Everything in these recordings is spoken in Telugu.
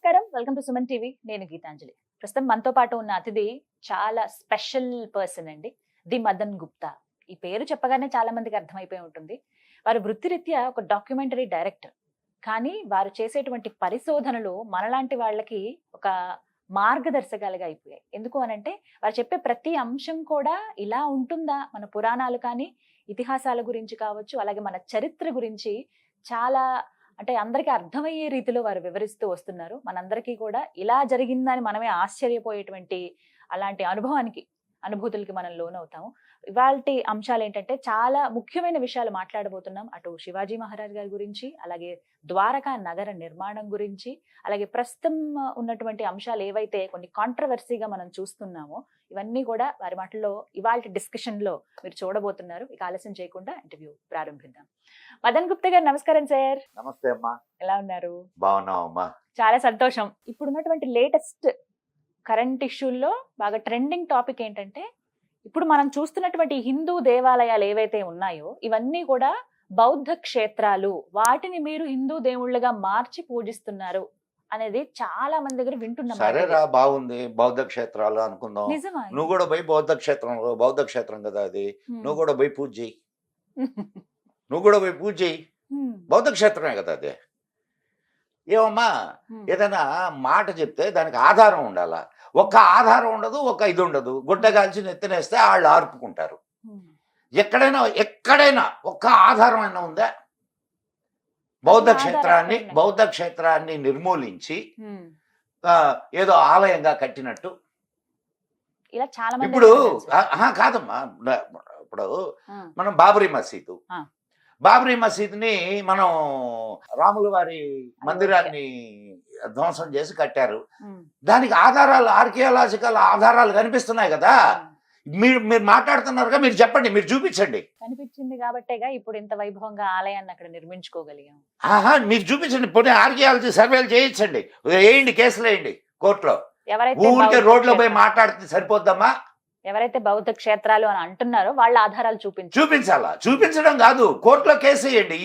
నమస్కారం, వెల్కమ్ టు సుమన్ టీవీ. నేను గీతాంజలి. ప్రస్తుతం మనతో పాటు ఉన్న అతిథి చాలా స్పెషల్ పర్సన్ అండి, ది మదన్ గుప్తా. ఈ పేరు చెప్పగానే చాలా మందికి అర్థమైపోయి ఉంటుంది. వారు వృత్తిరీత్యా ఒక డాక్యుమెంటరీ డైరెక్టర్. కానీ వారు చేసేటువంటి పరిశోధనలు మనలాంటి వాళ్ళకి ఒక మార్గదర్శకాలుగా అయిపోయాయి. ఎందుకు అనంటే వారు చెప్పే ప్రతి అంశం కూడా ఇలా ఉంటుందా, మన పురాణాలు కానీ ఇతిహాసాల గురించి కావచ్చు, అలాగే మన చరిత్ర గురించి చాలా అంటే అందరికీ అర్థమయ్యే రీతిలో వారు వివరిస్తూ వస్తున్నారు. మనందరికీ కూడా ఇలా జరిగిందని మనమే ఆశ్చర్యపోయేటువంటి అలాంటి అనుభూతులకి మనం లోనవుతాము. ఇవాల్టి అంశాలు ఏంటంటే చాలా ముఖ్యమైన విషయాలు మాట్లాడబోతున్నాం. అటు శివాజీ మహారాజ్ గారి గురించి, అలాగే ద్వారకా నగర నిర్మాణం గురించి, అలాగే ప్రస్తుతం ఉన్నటువంటి అంశాలు ఏవైతే కొన్ని కాంట్రవర్సీగా మనం చూస్తున్నామో ఇవన్నీ కూడా వారి మాటల్లో ఇవాల్టి డిస్కషన్ లో మీరు చూడబోతున్నారు. ఇక ఆలస్యం చేయకుండా ఇంటర్వ్యూ ప్రారంభిద్దాం. మదన్ గుప్తా గారు నమస్కారం సార్. నమస్తే అమ్మా. ఎలా ఉన్నారు? బాగున్నావమ్మా. చాలా సంతోషం. ఇప్పుడున్నటువంటి లేటెస్ట్ కరెంట్ ఇష్యూల్లో బాగా ట్రెండింగ్ టాపిక్ ఏంటంటే, ఇప్పుడు మనం చూస్తున్నటువంటి హిందూ దేవాలయాలు ఏవైతే ఉన్నాయో ఇవన్నీ కూడా బౌద్ధ క్షేత్రాలు, వాటిని మీరు హిందూ దేవుళ్ళగా మార్చి పూజిస్తున్నారు అనేది చాలా మంది దగ్గర వింటున్నాం. సరేరా, బాగుంది. బౌద్ధ క్షేత్రాలు అనుకుందాం. నిజమా? నువ్వు కూడా పోయి బౌద్ధ క్షేత్రం కదా అది. నువ్వు కూడా పోయి పూజ చేయి. నువ్వు కూడా పోయి పూజ చేయి. బౌద్ధ క్షేత్రమే కదా అది. ఏమమ్మా, ఏదైనా మాట చెప్తే దానికి ఆధారం ఉండాలా. ఒక్క ఆధారం ఉండదు, ఒక ఇది ఉండదు. గుడ్డ కాల్చి నెత్తినేస్తే వాళ్ళు ఆర్పుకుంటారు. ఎక్కడైనా ఒక్క ఆధారం అయినా ఉందా? బౌద్ధ క్షేత్రాన్ని నిర్మూలించి ఏదో ఆలయంగా కట్టినట్టు. ఇలా చాలా ఇప్పుడు కాదమ్మా, ఇప్పుడు మనం బాబరీ మసీదుని మనం రాముల వారి మందిరాన్ని ధ్వంసం చేసి కట్టారు. దానికి ఆధారాలు, ఆర్కియాలజికల్ ఆధారాలు కనిపిస్తున్నాయి కదా. మీరు మాట్లాడుతున్నారుగా, మీరు చెప్పండి, మీరు చూపించండి. కనిపించింది కాబట్టేగా ఇప్పుడు ఇంత వైభవంగా ఆలయాన్ని అక్కడ నిర్మించుకోగలిగాం. మీరు చూపించండి. పోనీ ఆర్కియాలజీ సర్వేలు చేయించండి, వేయండి, కేసులు వేయండి కోర్టులో. ఊరికే రోడ్లో పోయి మాట్లాడితే సరిపోద్దమ్మా. ఎవరైతే బౌద్ధ క్షేత్రాలు అని అంటున్నారో వాళ్ళ ఆధారాలు చూపించాలా? చూపించడం కాదు, కోర్టులో కేసు వేయండి.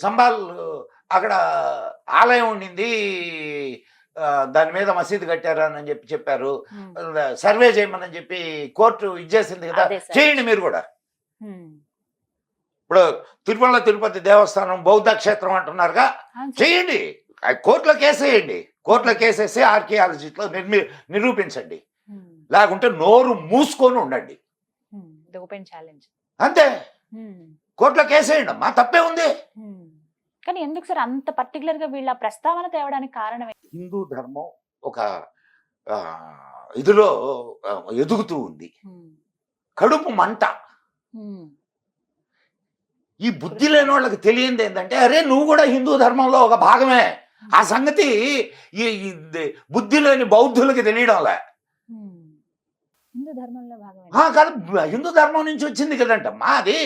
సంబాల్ అక్కడ ఆలయం ఉండింది, దాని మీద మసీదు కట్టారని చెప్పారు. సర్వే చేయమని చెప్పి కోర్టు ఇచ్చేసింది కదా, చేయండి మీరు కూడా. ఇప్పుడు తిరుపతి దేవస్థానం బౌద్ధ క్షేత్రం అంటున్నారుగా, చేయండి. కోర్టులో కేసేయండి. కోర్టులో కేసేసి ఆర్కియాలజీలో నిరూపించండి. లేకుంటే నోరు మూసుకొని ఉండండి, అంతే. కోర్టులో కేసేయండి అమ్మా, తప్పే ఉంది. కానీ ఎందుకు సార్ అంత పర్టికులర్ గా వీళ్ళ ప్రస్తావన తేవడానికి కారణం? హిందూ ధర్మం ఒక ఇదిలో ఎదుగుతూ ఉంది, కడుపు మంట. ఈ బుద్ధి లేని వాళ్ళకి తెలియంది ఏంటంటే, అరే నువ్వు కూడా హిందూ ధర్మంలో ఒక భాగమే. ఆ సంగతి ఈ బుద్ధి లేని బౌద్ధులకి తెలియడంలే. కాదు, హిందూ ధర్మం నుంచి వచ్చింది కదంటమ్మా అది.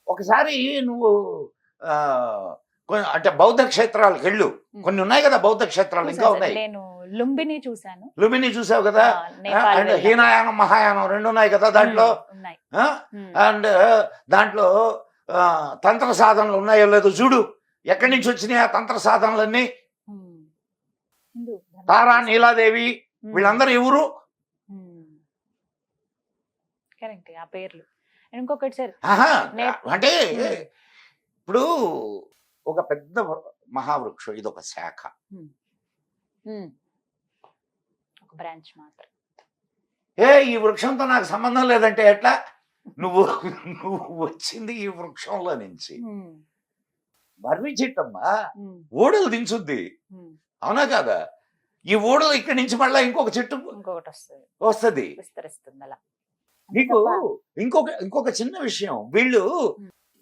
ఒకసారి నువ్వు అంటే బౌద్ధ క్షేత్రాలకు వెళ్ళు, కొన్ని ఉన్నాయి కదా బౌద్ధ క్షేత్రాలు, ఇంకా ఉన్నాయి. లుంబిని చూసావు కదా, అండ్ హీనయానం మహాయానం రెండు ఉన్నాయి కదా దాంట్లో. అండ్ దాంట్లో తంత్ర సాధనలు ఉన్నాయో లేదో చూడు. ఎక్కడి నుంచి వచ్చినాయి ఆ తంత్ర సాధనలన్నీ? తారా, నీలాదేవి, వీళ్ళందరూ ఎవరు? అంటే ఇప్పుడు ఒక పెద్ద మహావృక్షం, ఇది ఒక శాఖ, ఈ వృక్షంతో నాకు సంబంధం లేదంటే ఎట్లా? నువ్వు వచ్చింది ఈ వృక్షంలో నుంచి. మర్రి చెట్టమ్మా, ఊడలు దించుద్ది, అవునా కాదా? ఈ ఊడలు ఇక్కడి నుంచి మళ్ళీ ఇంకొక చెట్టు వస్తుంది. నీకు ఇంకొక చిన్న విషయం, వీళ్ళు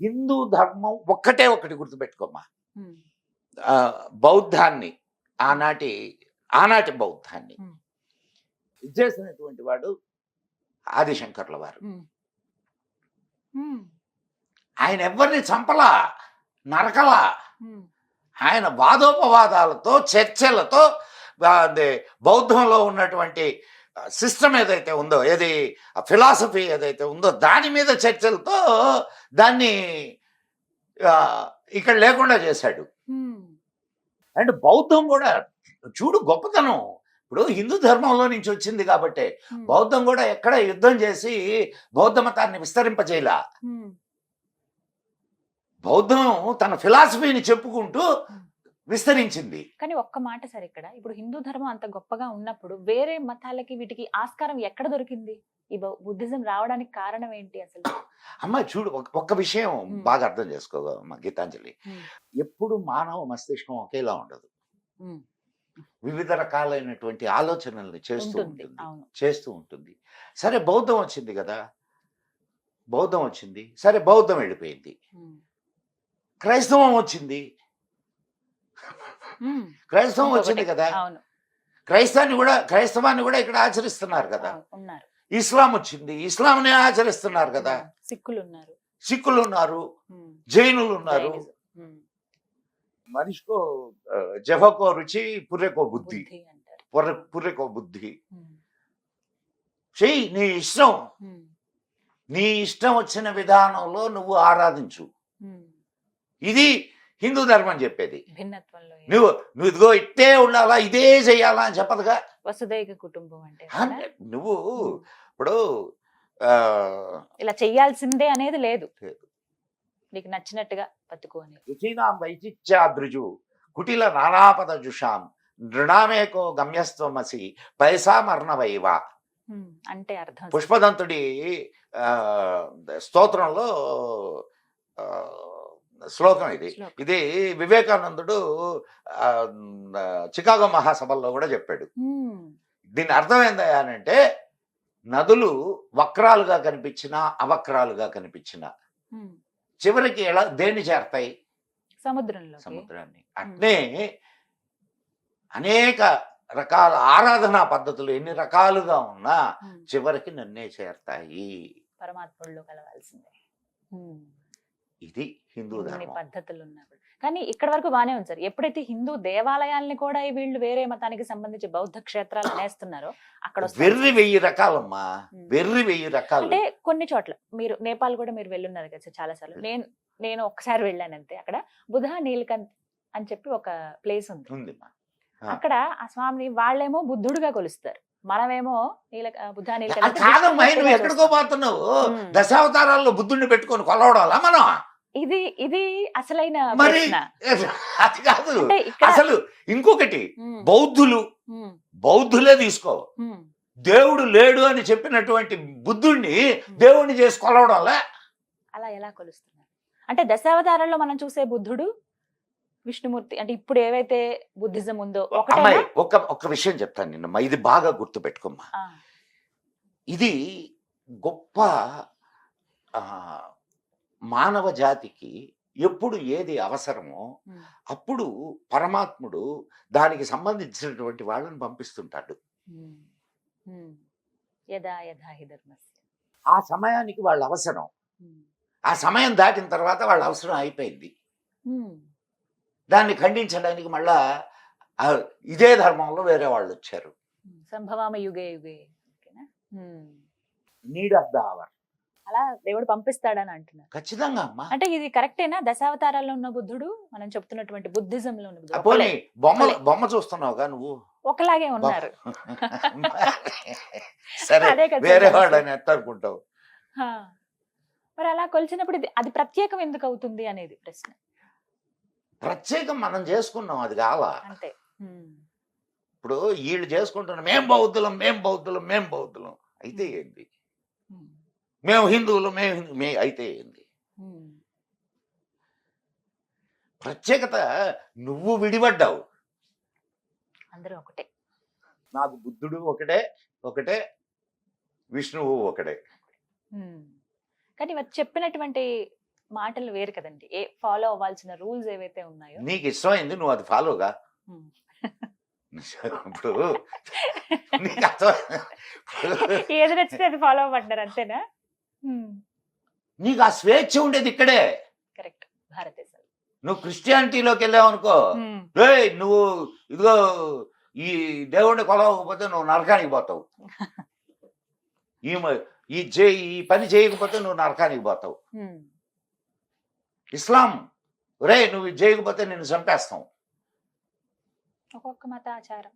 హిందూ ధర్మం ఒకటి గుర్తుపెట్టుకోమ్మా. బౌద్ధాన్ని, ఆనాటి బౌద్ధాన్ని చేసినటువంటి వాడు ఆదిశంకర్ల వారు. ఆయన ఎవరిని చంపలా, నరకలా. ఆయన వాదోపవాదాలతో, చర్చలతో బౌద్ధంలో ఉన్నటువంటి సిస్టమ్ ఏదైతే ఉందో, ఫిలాసఫీ ఏదైతే ఉందో దాని మీద చర్చలతో దాన్ని ఆ, ఇక్కడ లేకుండా చేశాడు. అండ్ బౌద్ధం కూడా చూడు గొప్పతనం. ఇప్పుడు హిందూ ధర్మంలో నుంచి వచ్చింది కాబట్టి బౌద్ధం కూడా ఎక్కడ యుద్ధం చేసి బౌద్ధ మతాన్ని విస్తరింపజేయలా. బౌద్ధం తన ఫిలాసఫీని చెప్పుకుంటూ విస్తరించింది. కానీ ఒక్క మాట సార్, ఇక్కడ ఇప్పుడు హిందూ ధర్మం అంత గొప్పగా ఉన్నప్పుడు వేరే మతాలకి వీటికి ఆస్కారం ఎక్కడ దొరికింది? ఈ బుద్ధిజం రావడానికి కారణం ఏంటి అసలు? అమ్మ చూడు ఒక్క విషయం బాగా అర్థం చేసుకోగలమ్మా గీతాంజలి. ఎప్పుడు మానవ మస్తిష్కం ఒకేలా ఉండదు. వివిధ రకాలైనటువంటి ఆలోచనల్ని చేస్తూ ఉంటుంది. సరే బౌద్ధం వచ్చింది కదా, బౌద్ధం వచ్చింది, సరే బౌద్ధం వెళ్ళిపోయింది. క్రైస్తవం వచ్చింది, క్రైస్తవం వచ్చింది కదా, క్రైస్తవాన్ని కూడా ఇక్కడ ఆచరిస్తున్నారు కదా. ఇస్లాం వచ్చింది, ఇస్లాంని ఆచరిస్తున్నారు కదా. సిక్కులు ఉన్నారు, జైనులు ఉన్నారు. మనిషికో జహకో రుచి పుర్రెకో బుద్ధి, పుర్రెకో బుద్ధి. చెయ్యి నీ ఇష్టం, నీ ఇష్టం వచ్చిన విధానంలో నువ్వు ఆరాధించు. ఇది హిందూ ధర్మం చెప్పేది. నువ్వు ఇదిగో ఇట్టే ఉండాలా, ఇదే చెయ్యాలా అని చెప్పదుగా. వసుదైక కుటుంబం అంటే నువ్వు ఇప్పుడు ఇలా చెయ్యాల్సిందే అనేది లేదు, నీకు నచ్చినట్టుగా బతుకోని. రుచీనాం వైచిత్యాదృజు కుటిల నానాపద జుషాం నృణామేకో గమ్యస్త్వమసి పైసా మర్ణవైవ అంటే అర్థం. పుష్పదంతుడి స్తోత్రంలో శ్లోకం ఇది. ఇది వివేకానందుడు చికాగో మహాసభల్లో కూడా చెప్పాడు. దీని అర్థం ఏందంటే నదులు వక్రాలుగా కనిపించినా అవక్రాలుగా కనిపించినా చివరికి ఎలా దేన్ని చేరతాయి? సముద్రాన్ని. అట్నే అనేక రకాల ఆరాధనా పద్ధతులు ఎన్ని రకాలుగా ఉన్నా చివరికి నన్నే చేరతాయి, పరమాత్ముడిలో కలవాల్సిందే. ఇది హిందూ ధర్మం పద్ధతులు ఉన్నప్పుడు. కానీ ఇక్కడ వరకు బానే ఉంది సార్. ఎప్పుడైతే హిందూ దేవాలయాల్ని కూడా వీళ్ళు వేరే మతానికి సంబంధించి బౌద్ధ క్షేత్రాలు అనేస్తున్నారో అక్కడ వెర్రి 1000 రకాలమ్మా, వెర్రి 1000 రకాలు. అంటే కొన్ని చోట్ల మీరు నేపాల్ కూడా మీరు వెళ్ళున్నారు కదా సార్ చాలా సార్లు. నేను ఒక్కసారి వెళ్ళాను అంతే. అక్కడ బుధా నీలకంఠ్ అని చెప్పి ఒక ప్లేస్ ఉంది. అక్కడ ఆ స్వామిని వాళ్ళేమో బుద్ధుడుగా కొలుస్తారు, మనమేమో బుధా నీలకంఠ్. ఎక్కడికో పోతున్నావు, దశావతారాల్లో బుద్ధుడిని పెట్టుకొని కొలవడాలా మనం? ఇది అసలైన అది కాదు. అసలు ఇంకొకటి బౌద్ధులే తీసుకో, దేవుడు లేడు అని చెప్పినటువంటి బుద్ధుడిని దేవుడిని చేసి కొలవడంలా. అలా ఎలా కొలుస్తున్నారు? అంటే దశావతారాల్లో మనం చూసే బుద్ధుడు విష్ణుమూర్తి అంటే ఇప్పుడు ఏవైతే బుద్ధిజం ఉందో ఒక విషయం చెప్తాను నిన్న, ఇది బాగా గుర్తు పెట్టుకోమ్మా. ఇది గొప్ప మానవ జాతికి ఎప్పుడు ఏది అవసరమో అప్పుడు పరమాత్ముడు దానికి సంబంధించినటువంటి వాళ్ళని పంపిస్తుంటాడు. ఆ సమయానికి వాళ్ళ అవసరం, ఆ సమయం దాటిన తర్వాత వాళ్ళ అవసరం అయిపోయింది. దాన్ని ఖండించడానికి మళ్ళా ఇదే ధర్మంలో వేరే వాళ్ళు వచ్చారు. సంభవామ యుగే యుగే, నీడ్ ఆఫ్ ద అవర్, అలా దేవుడు పంపిస్తాడని అంటున్నారు. ఖచ్చితంగా అమ్మా. అంటే ఇది కరెక్టేనా? దశావతారాల్లో ఉన్న బుద్ధుడు మనం చెప్తున్నటువంటి బుద్ధిజంలో ఉన్న బుద్ధుడు బొమ్మ చూస్తున్నావుగా నువ్వు, ఒకలాగే ఉన్నారు. సరే వేరే వాడని ఎట్లా అనుకుంటావు? మరి అలా కొలిచినప్పుడు అది ప్రత్యేకం ఎందుకు అవుతుంది అనేది ప్రశ్న. ప్రత్యేకం మనం చేసుకున్నాం, అది కావా? అంతే. ఇప్పుడు వీళ్ళు చేసుకుంటున్నాం మేం బౌద్ధులం అయితే ఏంది, మేము హిందువులు అయితే ఏంది? ప్రత్యేకత నువ్వు విడిపడ్డావు. అందరూ ఒకటే, నాకు బుద్ధుడు ఒకటే విష్ణువు ఒకటే. కానీ చెప్పినటువంటి మాటలు వేరు కదండి. ఫాలో అవ్వాల్సిన రూల్స్ ఏవైతే ఉన్నాయో నీకు ఇష్టమైంది నువ్వు అది ఫాలోగా. ఇప్పుడు ఏది నచ్చితే అది ఫాలో అవ్వమంటారు అంతేనా? నీకు ఆ స్వేచ్ఛ ఉండేది ఇక్కడే. కరెక్ట్. భారతదేశం నువ్వు క్రిస్టియానిటీలోకి వెళ్ళావు అనుకో, నువ్వు ఇదిగో ఈ దేవుడిని కొలవకపోతే నువ్వు నరకానికి పోతావు, ఈ పని చేయకపోతే నువ్వు నరకానికి పోతావు. ఇస్లాం రే నువ్వు ఇది చేయకపోతే నిన్ను చంపేస్తాం. ఒక్కొక్క మత ఆచారం.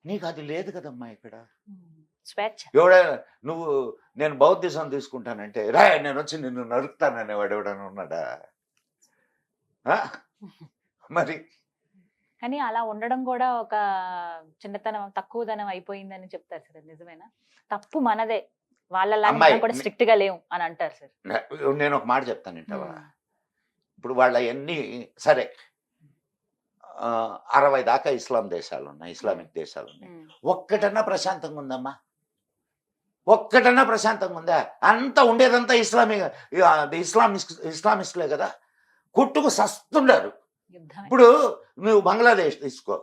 నీకు అది లేదు కదమ్మా ఇక్కడ. స్వేచ్ఛ. ఎవడైనా నువ్వు నేను బౌద్ధిజం తీసుకుంటానంటే రా నేను వచ్చి నిన్ను నరుకుతాననేవాడు ఎవడైనా ఉన్నాడా? ఆ? మరి కానీ అలా ఉండడం కూడా ఒక చిన్నతనం, తక్కువదనం అయిపోయిందని చెప్తారు సార్. నిజమేనా? తప్పు మనదే, వాళ్ళలాగా అమ్మాయి, మనం కూడా స్ట్రిక్ట్ గా లేవు అని అంటారు సార్. నేను ఒక మాట చెప్తాను ఇంటవా. ఇప్పుడు వాళ్ళ అన్ని సరే 60 దాకా ఇస్లాం దేశాలు ఉన్నాయి, ఇస్లామిక్ దేశాలు ఉన్నాయి. ఒక్కటన్నా ప్రశాంతంగా ఉందమ్మా? ఒక్కటన్నా ప్రశాంతంగా ఉందా? అంతా ఉండేదంతా ఇస్లామిస్టులే కదా, కొట్టుకు సస్తుండారు. యుద్ధమే. ఇప్పుడు నువ్వు బంగ్లాదేశ్ తీసుకో,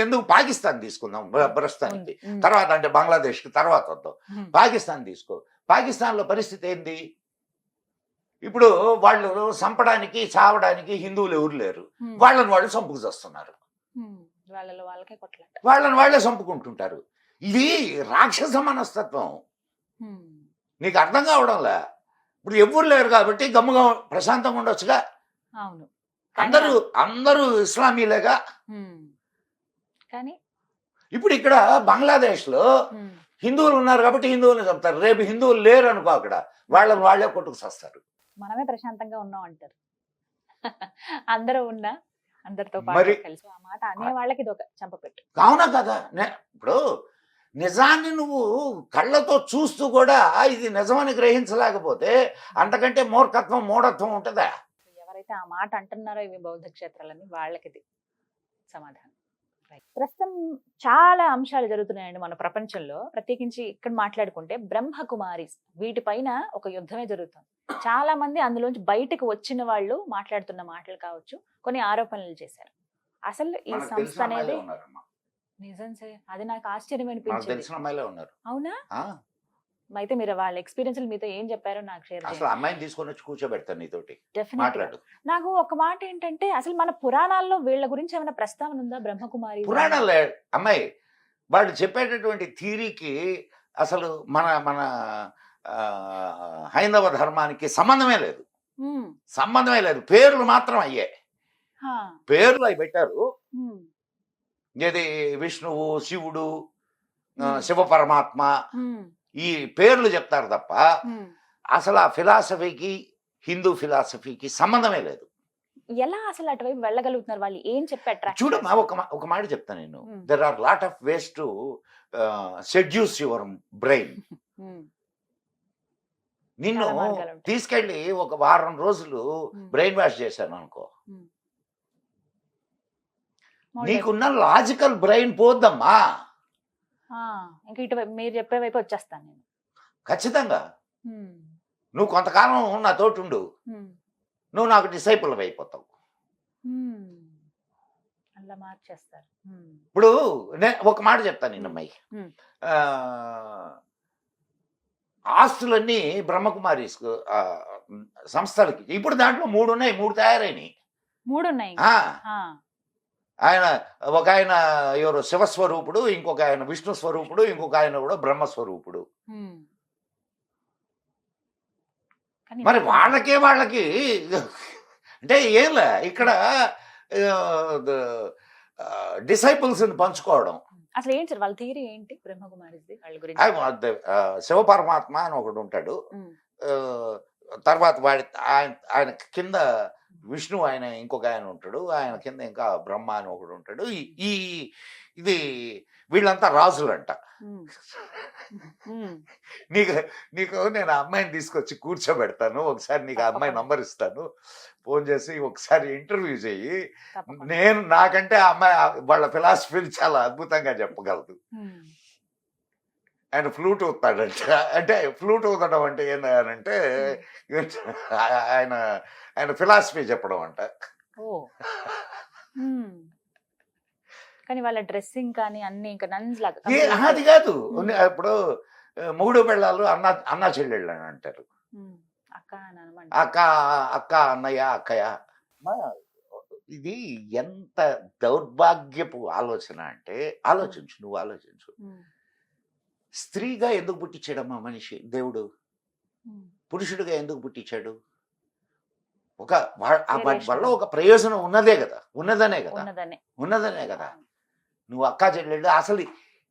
ఎందుకు పాకిస్తాన్ తీసుకుందాం ప్రస్తుతానికి, తర్వాత అంటే బంగ్లాదేశ్కి తర్వాత వద్దాం. పాకిస్తాన్ తీసుకో, పాకిస్తాన్లో పరిస్థితి ఏంది? ఇప్పుడు వాళ్ళు చంపడానికి చావడానికి హిందువులు ఎవరు లేరు, వాళ్ళని వాళ్ళు చంపుకు చేస్తున్నారు, వాళ్ళలో వాళ్ళకే కొట్లాట, వాళ్ళని వాళ్ళే చంపుకుంటుంటారు. ఇది రాక్షస మనస్తత్వం. నీకు అర్థం కావడంలే. ఇప్పుడు ఎవరు లేరు కాబట్టి గమ్ముగా ప్రశాంతంగా ఉండొచ్చుగా. అవును, అందరూ ఇస్లామీలేగా. కానీ ఇప్పుడు ఇక్కడ బంగ్లాదేశ్ లో హిందువులు ఉన్నారు కాబట్టి హిందువులను చంపుతారు, రేపు హిందువులు లేరు అనుకో అక్కడ వాళ్ళని వాళ్ళే కొట్టుకు చేస్తారు. మనమే ప్రశాంతంగా ఉన్నాం అంటారు. అందరూ ఉన్నా అందరితో మరి పాటు కలిసి ఆ మాట అనే వాళ్ళకి ఇది ఒక చంపపెట్టు. కావునా కదా. ఇప్పుడు నిజాన్ని నువ్వు కళ్ళతో చూస్తూ కూడా ఇది నిజమని గ్రహించలేకపోతే అంతకంటే మూర్ఖత్వం మూఢత్వం ఉంటుందా? ఎవరైతే ఆ మాట అంటున్నారో ఇవి బౌద్ధ క్షేత్రాలని, వాళ్ళకి ఇది సమాధానం. ప్రస్తుతం చాలా అంశాలు జరుగుతున్నాయండి మన ప్రపంచంలో. ప్రత్యేకించి ఇక్కడ మాట్లాడుకుంటే బ్రహ్మకుమారీస్, వీటిపైన ఒక యుద్ధమే జరుగుతుంది. చాలా మంది అందులోంచి బయటకు వచ్చిన వాళ్ళు మాట్లాడుతున్న మాటలు కావచ్చు, కొన్ని ఆరోపణలు చేశారు. అసలు ఈ సంస్థ అనేది నిజం సార్, అది నాకు ఆశ్చర్యం అనిపించింది. అవునా? అయితే మీరు వాళ్ళ ఎక్స్పీరియన్స్ మీతో ఏం చెప్పారో నాకు షేర్ చేయండి. అసలు అమ్మాయిని తీసుకొని వచ్చి కూర్చోబెడతాను నీతోటి. డెఫినెట్‌గా. నాకు ఒక మాట ఏంటంటే, అసలు మన పురాణాల్లో వీళ్ళ గురించి ఏమైనా ప్రస్తావన ఉందా? బ్రహ్మకుమారి పురాణాలు అమ్మాయి వాళ్ళు చెప్పేటటువంటి థీరీకి అసలు మన మన హైందవ ధర్మానికి సంబంధమే లేదు. సంబంధమే లేదు. పేర్లు మాత్రం అయ్యాయి. పేర్లు అవి పెట్టారు. ఏది విష్ణువు, శివుడు, శివ పరమాత్మ, ఈ పేర్లు చెప్తారు తప్ప అసలు ఆ ఫిలాసఫీకి హిందూ ఫిలాసఫీకి సంబంధమే లేదు. ఎలా అసలు అటువైపు వెళ్ళగలుగుతున్నారు వాళ్ళు? ఏం చెప్పారు? చూడమ్మా, ఒక మాట చెప్తాను నేను. There are lot of ways to seduce your brain. నిన్ను తీసుకెళ్ళి ఒక వారం రోజులు బ్రెయిన్ వాష్ చేశాను అనుకో, నీకున్న లాజికల్ బ్రెయిన్ పోద్దమ్మా. ఇంకా ఇటు మీరు చెప్పే వైపు వచ్చేస్తాను నేను ఖచ్చితంగా. నువ్వు కొంతకాలం నాతోటి ఉండు, నువ్వు నాకు డిసైపుల్ అయిపోతావు. అలా మార్చేస్తారు. ఇప్పుడు నేను ఒక మాట చెప్తాను నిన్నమ్మాయి, ఆస్తులన్నీ బ్రహ్మకుమారి సంస్థలకి ఇప్పుడు దాంట్లో 3 ఉన్నాయి, 3 తయారైనాయి. 3 ఉన్నాయి. ఒక ఆయన ఎవరు శివస్వరూపుడు, ఇంకొక ఆయన విష్ణు స్వరూపుడు, ఇంకొక ఆయన కూడా బ్రహ్మస్వరూపుడు. మరి వాళ్ళకి అంటే ఏంలే ఇక్కడ డిసైపుల్స్ పంచుకోవడం. అసలు ఏంటి సార్ వాళ్ళ థియరీ ఏంటి బ్రహ్మకుమారిది? వాళ్ళ గురించి శివ పరమాత్మ అని ఒకడు ఉంటాడు, తర్వాత ఆయన కింద విష్ణు ఆయన ఇంకొక ఆయన ఉంటాడు, ఆయన కింద ఇంకా బ్రహ్మ అని ఒకడు ఉంటాడు. ఇది వీళ్ళంతా రాజులంట. నీకు నేను ఆ అమ్మాయిని తీసుకొచ్చి కూర్చోబెడతాను, ఒకసారి నీకు ఆ అమ్మాయి నంబర్ ఇస్తాను, ఫోన్ చేసి ఒకసారి ఇంటర్వ్యూ చెయ్యి. నాకంటే ఆ అమ్మాయి వాళ్ళ ఫిలాసఫీలు చాలా అద్భుతంగా చెప్పగలదు. ఆయన ఫ్లూట్ ఊతాడంట. అంటే ఫ్లూట్ ఊతడం అంటే ఏంటంటే ఆయన ఫిలాసఫీ చెప్పడం అంట. కానీ వాళ్ళ డ్రెస్సింగ్ కానీ అన్ని ఇంకా నన్స్ లాగా అది కాదు. ఇప్పుడు 3 పెళ్ళాలు అన్న చెల్లెళ్ళు అని అంటారు. అక్క అన్నయ్య అక్కయ్య. ఇది ఎంత దౌర్భాగ్యపు ఆలోచన అంటే, నువ్వు ఆలోచించు. స్త్రీగా ఎందుకు పుట్టించాడమ్మా మనిషి దేవుడు? పురుషుడిగా ఎందుకు పుట్టించాడు? ఒక వాటి వల్ల ఒక ప్రయోజనం ఉన్నదే కదా, ఉన్నదనే కదా, ఉన్నదనే. ఉన్నదనే కదా. నువ్వు అక్కా చెల్లెళ్ళు అసలు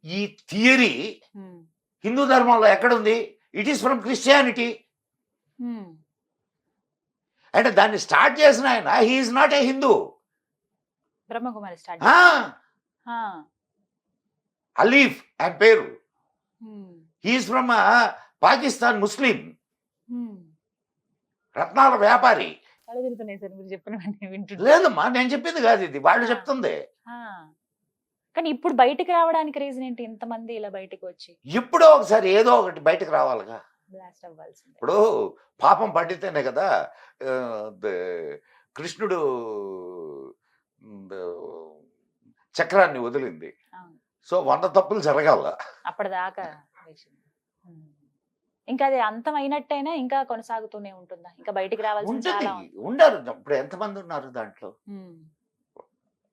ఈ థియరీ హిందూ ధర్మంలో ఎక్కడుంది? It is from Christianity. అంటే దాన్ని స్టార్ట్ చేసిన ఆయన he is not a Hindu. Brahma Kumari start. అలీఫ్ ఆయన పేరు. హీఈస్ ఫ్రమ్ పాకిస్తాన్ ముస్లిం, రత్నాల వ్యాపారి. తిరుగుతున్నాయి సార్ మీరు చెప్పినవన్నీ వింటుంటే. లేదమ్మా నేను చెప్పింది కాదు, ఇది వాళ్ళు చెప్తుంది. కానీ ఇప్పుడు బయటికి రావడానికి రీజన్ ఏంటి? ఇంతమంది ఇలా బయటికి వచ్చి ఎప్పుడో ఒకసారి ఏదో ఒకటి బయటకు రావాలిగా. బ్లాస్ట్ అవ్వాల్సిందే. ఇప్పుడు పాపం పడితేనే కదా కృష్ణుడు చక్రాన్ని వదిలింది. సో 100 తప్పులు జరగాల అప్పటిదాకా. ఇంకా అది అంతం అయినట్టయినా ఇంకా కొనసాగుతూనే ఉంటుందా? ఇంకా బయటికి రావాల్సింది చాలా ఉండరు. ఇప్పుడు ఎంతమంది ఉన్నారు దాంట్లో?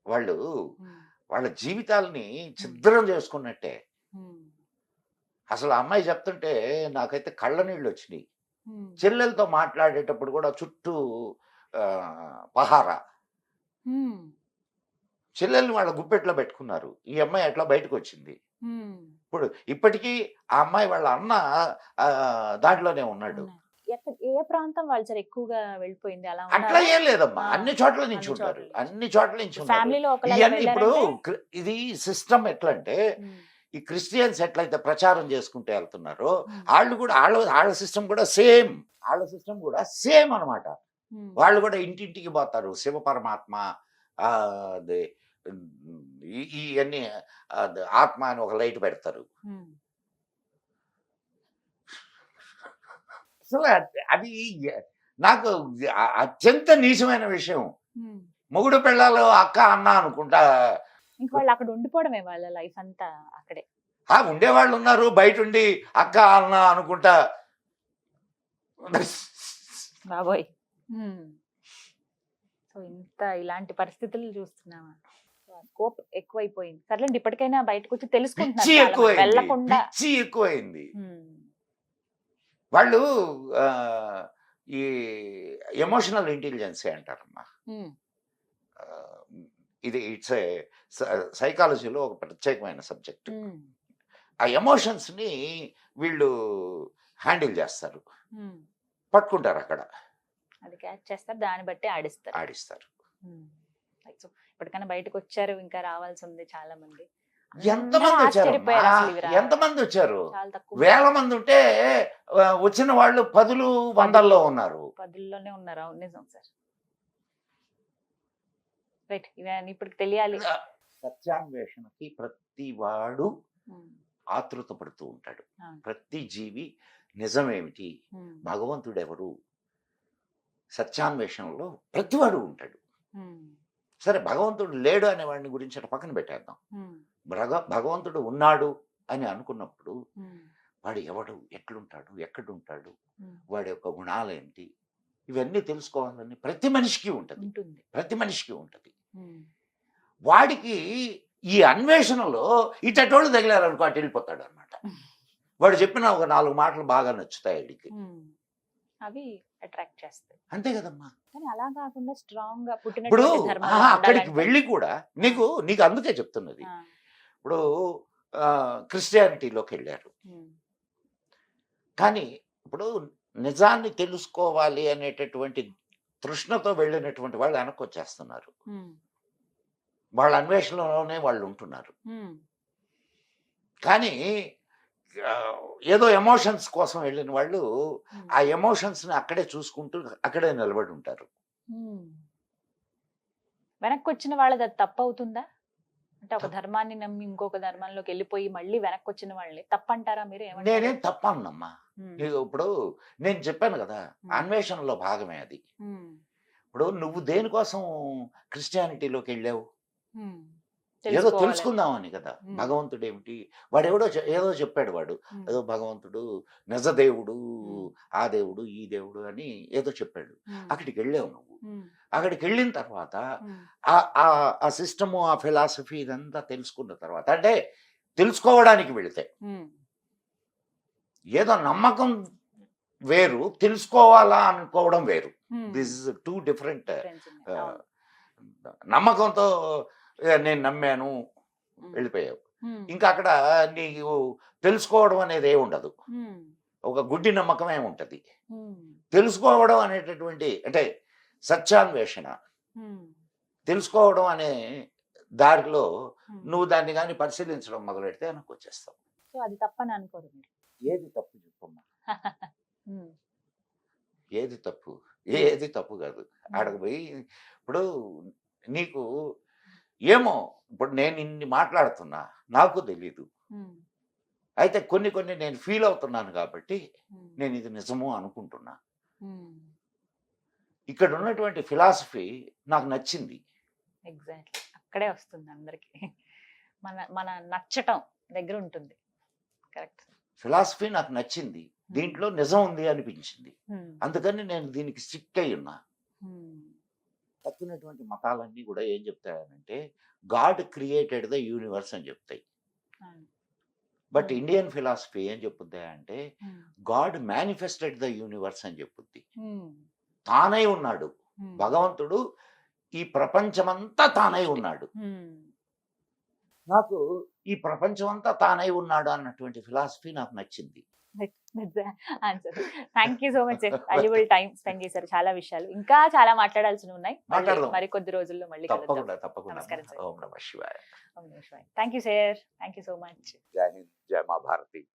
వాళ్ళు వాళ్ళ జీవితాలని ఛిద్రం చేసుకున్నట్టే. అసలు అమ్మాయి చెప్తుంటే నాకైతే కళ్ళ నీళ్ళు వచ్చినాయి. చెల్లెలతో మాట్లాడేటప్పుడు కూడా చుట్టూ పహారా. చెల్లెల్ని వాళ్ళ గుప్పెట్లో పెట్టుకున్నారు. ఈ అమ్మాయి ఎట్లా బయటకు వచ్చింది? ఇప్పుడు ఇప్పటికీ ఆ అమ్మాయి వాళ్ళ అన్న దాంట్లోనే ఉన్నాడు. ఏ ప్రాంతం వాళ్ళు సార్ ఎక్కువగా వెళ్ళిపోయింది? అలా అట్లా ఏం లేదమ్మా, అన్ని చోట్ల నుంచి ఉంటారు, అన్ని చోట్ల నుంచి ఉంటారు. ఇప్పుడు ఇది సిస్టమ్ ఎట్లా అంటే, ఈ క్రిస్టియన్స్ ఎట్లయితే ప్రచారం చేసుకుంటూ వెళ్తున్నారో వాళ్ళు కూడా వాళ్ళ సిస్టమ్ కూడా సేమ్. వాళ్ళ సిస్టమ్ కూడా సేమ్ అనమాట. వాళ్ళు కూడా ఇంటింటికి పోతారు. శివ పరమాత్మ ఇవన్నీ ఆత్మ అని ఒక లైట్ పెడతారు. అసలు అది నాకు అత్యంత నీచమైన విషయం. మొగుడు పిల్లలు అక్క అన్న అనుకుంటా వాళ్ళు అక్కడ ఉండిపోవడమే వాళ్ళ లైఫ్ అంతా అక్కడే. ఉండేవాళ్ళు ఉన్నారు, బయట ఉండి అక్క అన్న అనుకుంటా. బాబోయ్, సో ఇంత ఇలాంటి పరిస్థితులు చూస్తున్నామా? స్కోప్ ఎక్కువైపోయింది. సర్లేండి, ఇప్పటికైనా బయటకు వచ్చి తెలుసుకుంటున్నారు. వెళ్ళకుండా ఎక్కువైంది. వాళ్ళు ఈ ఎమోషనల్ ఇంటెలిజెన్సీ అంటారమ్మా. ఇది ఇట్స్ ఏ సైకాలజీలో ఒక ప్రత్యేకమైన సబ్జెక్ట్. ఆ ఎమోషన్స్ ని వీళ్ళు హ్యాండిల్ చేస్తారు, పట్టుకుంటారు, అక్కడ అది క్యాచ్ చేస్తారు, దాన్ని బట్టి ఆడిస్తారు. ఇప్పటికైనా బయటకు వచ్చారు, ఇంకా రావాల్సి ఉంది చాలా మంది. ఎంతమంది వచ్చారు? వేల మంది ఉంటే వచ్చిన వాళ్ళు 10 100ల్లో ఉన్నారు. 10లోనే ఉన్నారు. అవును, నిజం సార్. రైట్, ఇవన్నీ ఇప్పుడు తెలియాలి. సత్యాన్వేషణకి ప్రతి వాడు ఆతృత పడుతూ ఉంటాడు. ప్రతి జీవి నిజమేమిటి, భగవంతుడు ఎవరు, సత్యాన్వేషణలో ప్రతివాడు ఉంటాడు. సరే, భగవంతుడు లేడు అనే వాడిని గురించి అటు పక్కన పెట్టేద్దాం. భగవంతుడు ఉన్నాడు అని అనుకున్నప్పుడు వాడు ఎవడు, ఎట్లుంటాడు, ఎక్కడుంటాడు, వాడి యొక్క గుణాలేంటి, ఇవన్నీ తెలుసుకోవాలని ప్రతి మనిషికి ఉంటుంది. వాడికి ఈ అన్వేషణలో ఇటోళ్ళు తగిలారనుకో అటు వెళ్ళిపోతాడు అనమాట. వాడు చెప్పిన ఒక 4 మాటలు బాగా నచ్చుతాయి వాడికి, అవి అట్రాక్ట్ చేస్తాయి. అంతే కదమ్మా. కానీ అలా కాకుండా స్ట్రాంగ్ గా పుట్టిన ఇప్పుడు అక్కడికి వెళ్ళి కూడా నీకు అందుకే చెప్తున్నది. ఇప్పుడు క్రిస్టియానిటీలోకి వెళ్ళారు, కానీ ఇప్పుడు నిజాన్ని తెలుసుకోవాలి అనేటటువంటి తృష్ణతో వెళ్ళినటువంటి వాళ్ళు వెనక్కి వచ్చేస్తున్నారు. వాళ్ళ అన్వేషణలోనే వాళ్ళు ఉంటున్నారు. కానీ ఏదో ఎమోషన్స్ కోసం వెళ్ళిన వాళ్ళు ఆ ఎమోషన్స్ ని అక్కడే చూసుకుంటూ అక్కడే నిలబడి ఉంటారు. వెనక్కి వచ్చిన వాళ్ళది అది తప్పు అవుతుందా? అంటే ఒక ధర్మాన్ని నమ్మి ఇంకొక ధర్మంలోకి వెళ్ళిపోయి మళ్ళీ వెనక్కి వచ్చిన వాళ్ళని తప్పంటారా మీరు? నేనేం తప్పన్నమ్మా. ఇప్పుడు నేను చెప్పాను కదా, అన్వేషణలో భాగమే అది. ఇప్పుడు నువ్వు దేనికోసం క్రిస్టియానిటీలోకి వెళ్ళావు? ఏదో తెలుసుకుందామని కదా. భగవంతుడు ఏమిటి, వాడెవడో ఏదో చెప్పాడు, వాడు ఏదో భగవంతుడు నిజ దేవుడు, ఆ దేవుడు, ఈ దేవుడు అని ఏదో చెప్పాడు. అక్కడికి వెళ్ళావు నువ్వు. అక్కడికి వెళ్ళిన తర్వాత ఆ సిస్టము, ఆ ఫిలాసఫీ ఇదంతా తెలుసుకున్న తర్వాత, అంటే తెలుసుకోవడానికి వెళితే ఏదో నమ్మకం వేరు, తెలుసుకోవాలా అనుకోవడం వేరు. This is two different. నమ్మకంతో నేను నమ్మాను వెళ్ళిపోయావు. ఇంకా అక్కడ నీకు తెలుసుకోవడం అనేది ఏ ఉండదు, ఒక గుడ్డి నమ్మకం ఏముంటది. తెలుసుకోవడం అనేటటువంటి అంటే సత్యాన్వేషణ, తెలుసుకోవడం అనే దారిలో నువ్వు దాన్ని కానీ పరిశీలించడం మొదలెడితే వెనక్కి వచ్చేస్తావు. సో అది తప్పని అనుకోరు మీరు? ఏది తప్పు చెప్పమ్మా? ఏది తప్పు? ఏది తప్పు కాదు. ఆడకు పోయి ఇప్పుడు నీకు ఏమో, ఇప్పుడు నేను ఇన్ని మాట్లాడుతున్నా నాకు తెలీదు, అయితే కొన్ని కొన్ని నేను ఫీల్ అవుతున్నాను కాబట్టి నేను ఇది నిజము అనుకుంటున్నా. ఇక్కడ ఉన్నటువంటి ఫిలాసఫీ నాకు నచ్చింది. ఎగ్జాక్ట్లీ అక్కడే వస్తుంది అందరికి, మన మన నచ్చటం దగ్గర ఉంటుంది. కరెక్ట్. ఫిలాసఫీ నాకు నచ్చింది, దీంట్లో నిజం ఉంది అనిపించింది, అందుకని నేను దీనికి స్టిక్ అయి ఉన్నా. తక్కినటువంటి మతాలన్నీ కూడా ఏం చెప్తాయనంటే గాడ్ క్రియేటెడ్ ద యూనివర్స్ అని చెప్తాయి. బట్ ఇండియన్ ఫిలాసఫీ ఏం చెప్పుద్ది అంటే గాడ్ మేనిఫెస్టెడ్ ద యూనివర్స్ అని చెప్పుద్ది. తానై ఉన్నాడు భగవంతుడు, ఈ ప్రపంచమంతా తానై ఉన్నాడు. నాకు ఈ ప్రపంచమంతా తానై ఉన్నాడు అన్నటువంటి ఫిలాసఫీ నాకు నచ్చింది. Thank you so much. Valuable time spend చేశారు, చాలా విషయాలు, ఇంకా చాలా మాట్లాడాల్సి ఉన్నాయి. మరి కొద్ది రోజుల్లో మళ్ళీ తప్పకుండా తప్పకుండా. నమస్కారం సార్. ఓం నమః శివాయ. Thank you sir, thank you so much. జై హింద్, జై మా భారతి.